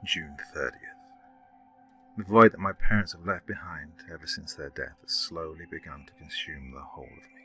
June 30th. The void that my parents have left behind ever since their death has slowly begun to consume the whole of me.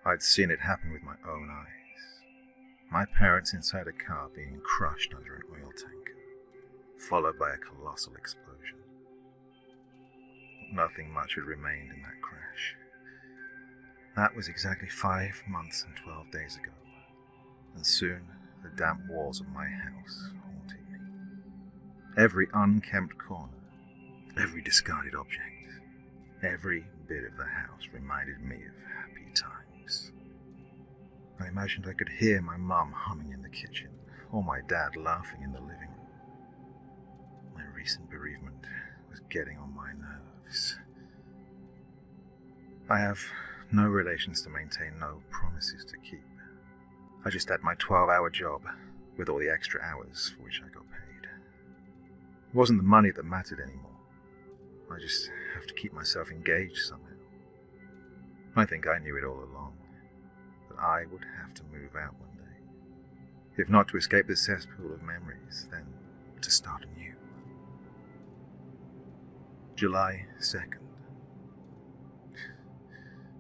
I'd seen it happen with my own eyes. My parents inside a car being crushed under an oil tanker, followed by a colossal explosion. Nothing much had remained in that crash. That was exactly 5 months and 12 days ago, and soon the damp walls of my house haunted me. Every unkempt corner, every discarded object, every bit of the house reminded me of happy times. I imagined I could hear my mum humming in the kitchen, or my dad laughing in the living room. My recent bereavement was getting on my nerves. I have no relations to maintain, no promises to keep. I just had my 12-hour job, with all the extra hours for which I got paid. It wasn't the money that mattered anymore. I just have to keep myself engaged somehow. I think I knew it all along, that I would have to move out one day. If not to escape the cesspool of memories, then to start anew. July 2nd.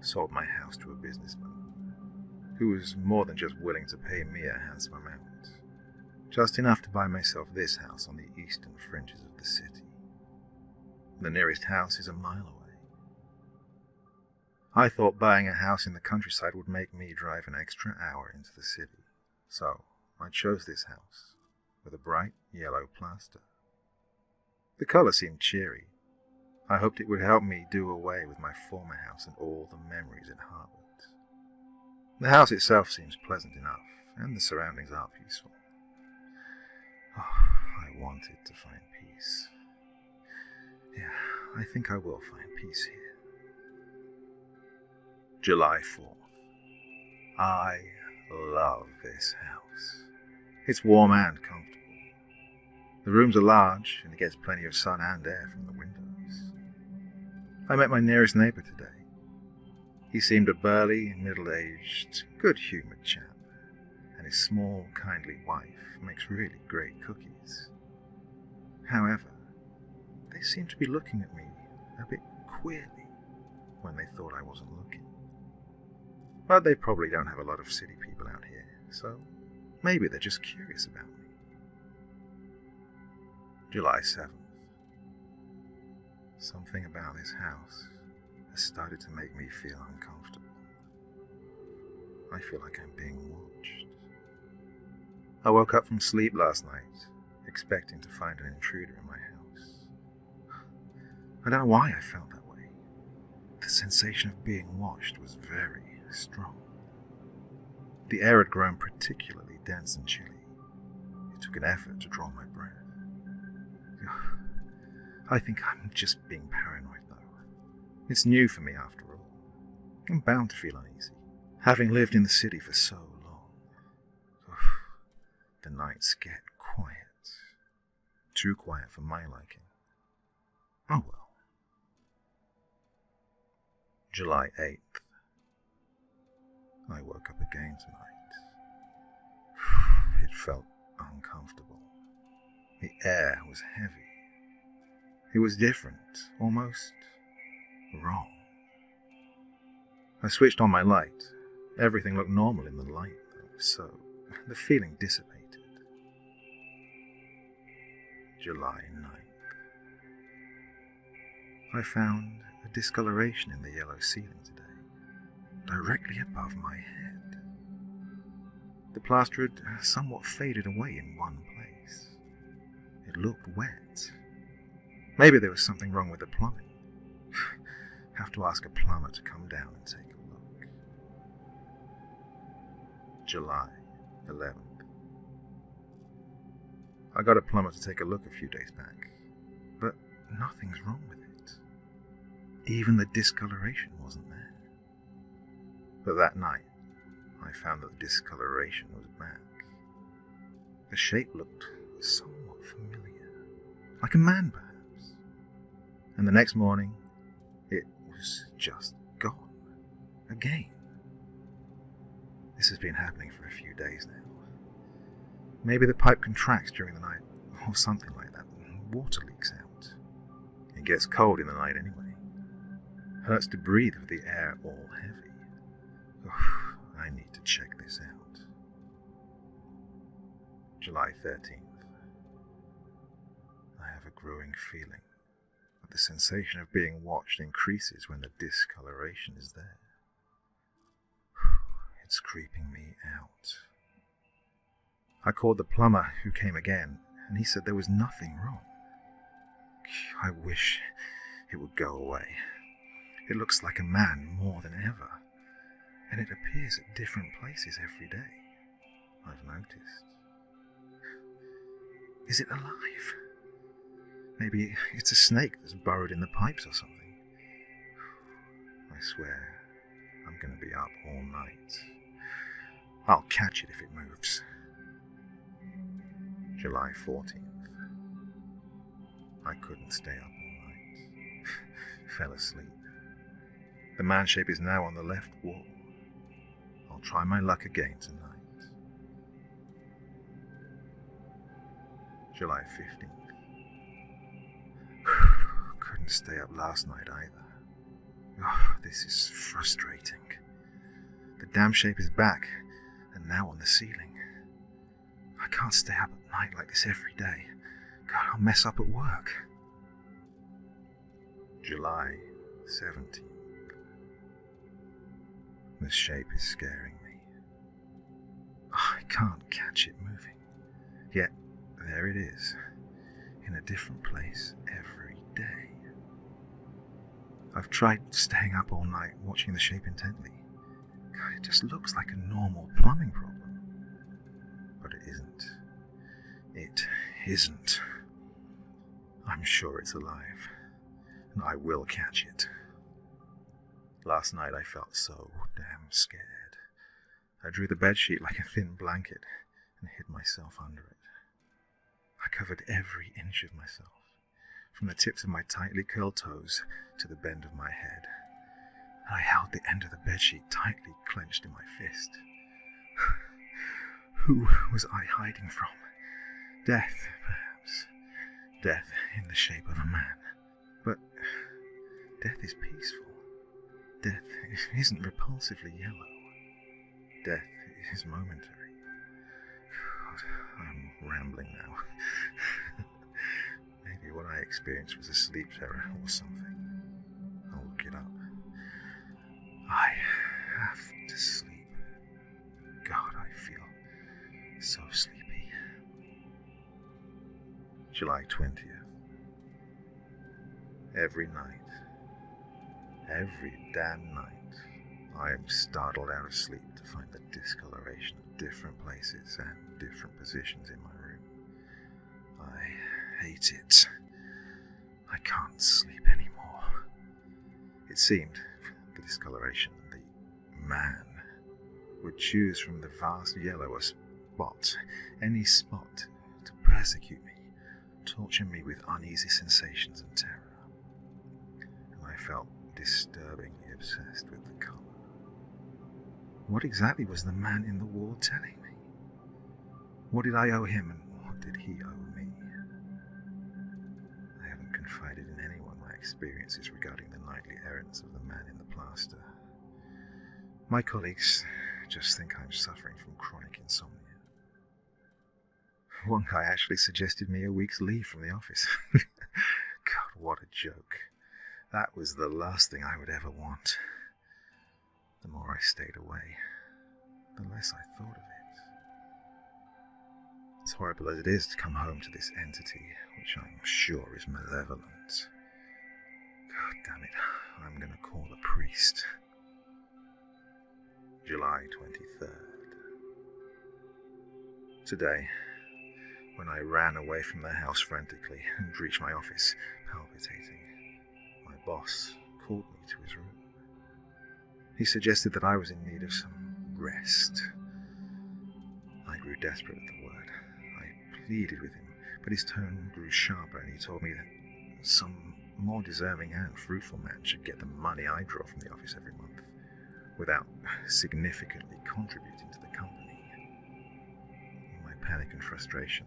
Sold my house to a businessman, who was more than just willing to pay me a handsome amount, just enough to buy myself this house on the eastern fringes of the city. The nearest house is a mile away. I thought buying a house in the countryside would make me drive an extra hour into the city, so I chose this house, with a bright yellow plaster. The color seemed cheery. I hoped it would help me do away with my former house and all the memories it harbored. The house itself seems pleasant enough, and the surroundings are peaceful. Oh, I wanted to find peace. Yeah, I think I will find peace here. July 4th. I love this house. It's warm and comfortable. The rooms are large, and it gets plenty of sun and air from the windows. I met my nearest neighbour today. He seemed a burly, middle-aged, good-humoured chap, and his small, kindly wife makes really great cookies. However, they seemed to be looking at me a bit queerly when they thought I wasn't looking. But they probably don't have a lot of city people out here, so maybe they're just curious about me. July 7th. Something about this house has started to make me feel uncomfortable. I feel like I'm being watched. I woke up from sleep last night, expecting to find an intruder in my house. I don't know why I felt that way. The sensation of being watched was very strong. The air had grown particularly dense and chilly. It took an effort to draw my breath. I think I'm just being paranoid, though. It's new for me, after all. I'm bound to feel uneasy, having lived in the city for so long. The nights get quiet. Too quiet for my liking. Oh well. July 8th. I woke up again tonight. It felt uncomfortable. The air was heavy. It was different, almost wrong. I switched on my light. Everything looked normal in the light, though, so the feeling dissipated. July 9th. I found a discoloration in the yellow ceiling today, directly above my head. The plaster had somewhat faded away in one place. It looked wet. Maybe there was something wrong with the plumbing. Have to ask a plumber to come down and take a look. July 11th. I got a plumber to take a look a few days back, but nothing's wrong with it. Even the discoloration wasn't there. But that night, I found that the discoloration was back. The shape looked somewhat familiar, like a man perhaps. And the next morning, it was just gone. Again. This has been happening for a few days now. Maybe the pipe contracts during the night. or something like that. Water leaks out. It gets cold in the night anyway. Hurts to breathe with the air all heavy. I need to check this out. July 13th. I have a growing feeling that the sensation of being watched increases when the discoloration is there. It's creeping me out. I called the plumber, who came again, and he said there was nothing wrong. I wish it would go away. It looks like a man more than ever, and it appears at different places every day, I've noticed. Is it alive? Maybe it's a snake that's burrowed in the pipes or something. I swear, I'm going to be up all night. I'll catch it if it moves. July 14th. I couldn't stay up all night. Fell asleep. The man shape is now on the left wall. I'll try my luck again tonight. July 15th. Couldn't stay up last night either. This is frustrating. The damn shape is back, and now on the ceiling. I can't stay up at night like this every day. God, I'll mess up at work. July 17th. The shape is scaring me. I can't catch it moving. Yet, there it is, in a different place every day. I've tried staying up all night watching the shape intently. God, it just looks like a normal plumbing problem. But it isn't. It isn't. I'm sure it's alive, and I will catch it. Last night I felt so damn scared. I drew the bedsheet like a thin blanket and hid myself under it. I covered every inch of myself, from the tips of my tightly curled toes to the bend of my head. And I held the end of the bedsheet tightly clenched in my fist. Who was I hiding from? Death, perhaps. Death in the shape of a man. But death is peaceful. Death isn't repulsively yellow. Death is momentary. God, I'm rambling now. Maybe what I experienced was a sleep terror or something. I'll look it up. I have to sleep. God, I feel so sleepy. July 20th. Every night, every damn night, I am startled out of sleep to find the discoloration of different places and different positions in my room. I hate it. I can't sleep anymore. It seemed the discoloration, the man, would choose from the vast yellow a spot, any spot, to persecute me, torture me with uneasy sensations and terror. And I felt disturbingly obsessed with the colour. What exactly was the man in the wall telling me? What did I owe him and what did he owe me? I haven't confided in anyone my experiences regarding the nightly errands of the man in the plaster. My colleagues just think I'm suffering from chronic insomnia. One guy actually suggested me a week's leave from the office. God, what a joke. That was the last thing I would ever want. The more I stayed away, the less I thought of it. As horrible as it is to come home to this entity, which I'm sure is malevolent. God damn it, I'm going to call the priest. July 23rd. Today, when I ran away from the house frantically and reached my office, palpitating, my boss called me to his room. He suggested that I was in need of some rest. I grew desperate at the word. I pleaded with him, but his tone grew sharper and he told me that some more deserving and fruitful man should get the money I draw from the office every month, without significantly contributing to the company. In my panic and frustration,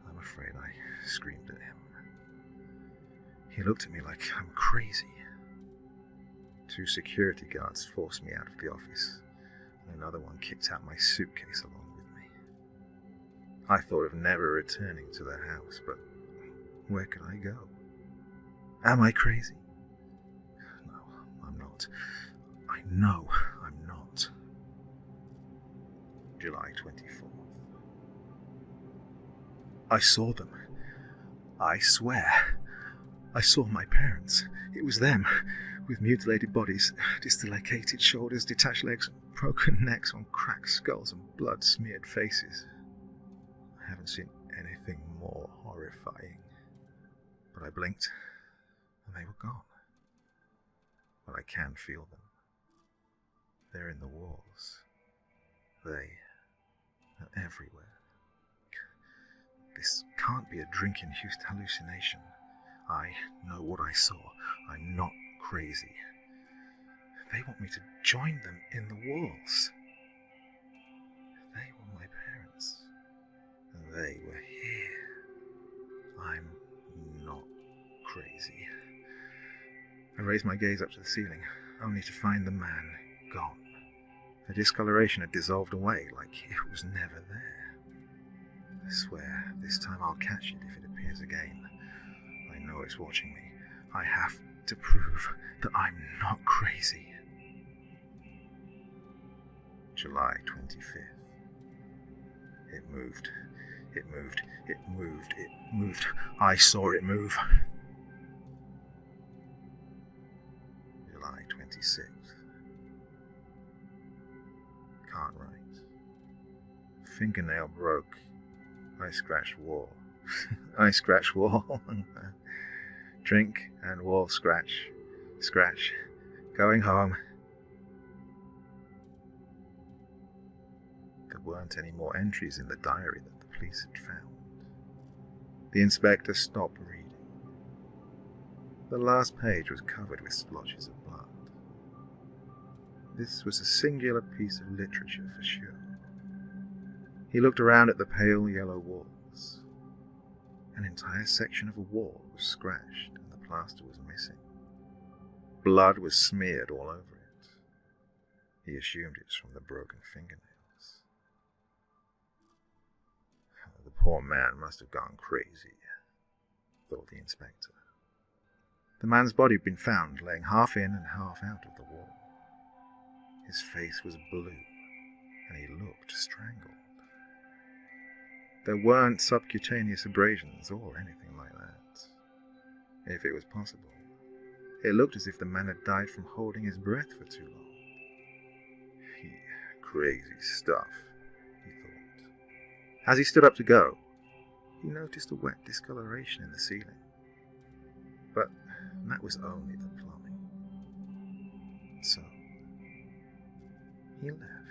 I'm afraid I screamed at him. He looked at me like I'm crazy. 2 security guards forced me out of the office, and another one kicked out my suitcase along with me. I thought of never returning to the house, but where could I go? Am I crazy? No, I'm not. I know I'm not. July 24th. I saw them. I swear. I saw my parents. It was them, with mutilated bodies, dislocated shoulders, detached legs, broken necks on cracked skulls and blood-smeared faces. I haven't seen anything more horrifying. But I blinked, and they were gone. But I can feel them. They're in the walls. They are everywhere. This can't be a drink-induced hallucination. I know what I saw. I'm not crazy. They want me to join them in the walls. They were my parents. And they were here. I'm not crazy. I raised my gaze up to the ceiling, only to find the man gone. The discoloration had dissolved away like it was never there. I swear, this time I'll catch it if it appears again. I know it's watching me. I have to prove that I'm not crazy. July 25th. It moved. It moved. It moved. It moved. I saw it move. July 26th. Can't write. Fingernail broke. I scratched wall. I scratch wall. Drink and wall scratch. Scratch. Going home. There weren't any more entries in the diary that the police had found. The inspector stopped reading. The last page was covered with splotches of blood. This was a singular piece of literature for sure. He looked around at the pale yellow walls. An entire section of a wall was scratched and the plaster was missing. Blood was smeared all over it. He assumed it was from the broken fingernails. The poor man must have gone crazy, thought the inspector. The man's body had been found laying half in and half out of the wall. His face was blue, and he looked strangled. There weren't subcutaneous abrasions or anything like that. If it was possible, it looked as if the man had died from holding his breath for too long. Crazy stuff, he thought. As he stood up to go, he noticed a wet discoloration in the ceiling. But that was only the plumbing. So, he left.